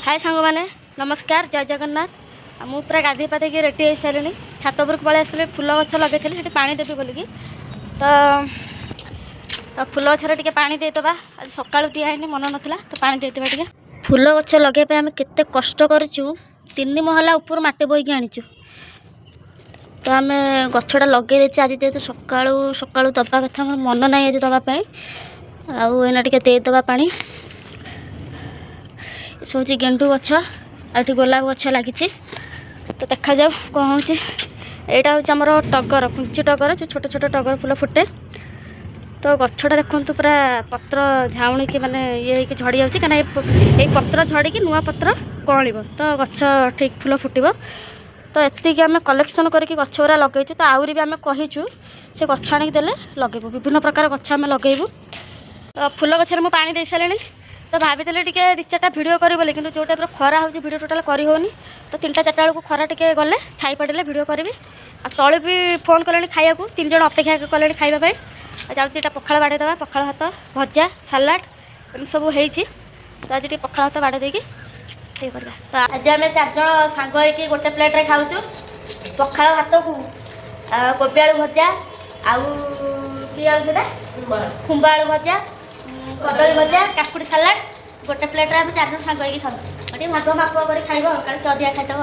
हाय सांग मैंने नमस्कार जय जगन्नाथ। मु पूरा गाधे पाधे रेडी हो सारे छात उपरक पलि आसले फुल गच लगे से पा देवी बोलिकी तो फुल गचर टे पा देदबा आज सकाळु दिखाई मन नाला तो पा देदबा टे फुल गच लगे आम केते कष्ट करूँ 3 महला ऊपर माटी बोईकी आनीचु तो आम गछटा लगे आज जेहतु सकाळु सकाळु दबा कथा मन ना आज दवापाई आना टे देदबा पा सोच गेंडु गछ आठी गोलाप गछ लगी तो देखा जाऊ कौन हो यहाँ हूँ आमर टगर कुंची टगर जो छोट छोट टगर फुल फुटे तो गछटा देखु पूरा पत्र झाउणी की माने ये झड़ी जाऊँगी कहीं पत्र झड़ी नुआ पत्र कौल तो गछ ठीक फुल फुटब तो एतिक आम कलेक्शन करके गछ गुरा लगे तो आहरी भी आम कहीचु से गछ आनिक देले लगेबू विभिन्न प्रकार गछ आम लगेबू तो फुल गछरे मु पानी दे सारे तो भाभी टे 2-4टा भिडियो करी बोले किंतु जो टाइप खरा हो भिडियो टोटाल करी होनी तो 3-4टा बेलू खरा टे गले छाई पड़े भिडियो करी आ तले भी फोन कले खाया 3 जन अपेक्षा कले खावाई जाऊ 2टा पखाड़ बाड़े दबा पखाड़ भात भजा सालाड एम सब होती तो आज पखाड़ भात बाड़े देकी ये करवा तो आज आम 4 जन सांग होगी गोटे प्लेट्रे खाऊँ पखाड़ भात को कोबी आलू भजा आउ कि आलू खुंबा आलू भजा कदली भजा काकुड़ी सालाड गोटे प्लेट्रे आम 4 जन सांग होगी खाऊ टे भाग माप कर खाइब कल अधिका खाइदब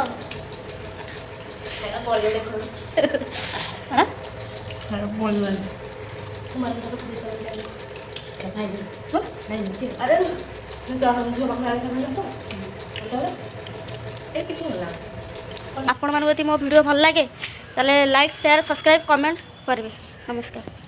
आपण मान मो वीडियो भल लगे ताले लाइक शेयर सब्सक्राइब कमेंट करेंगे। नमस्कार।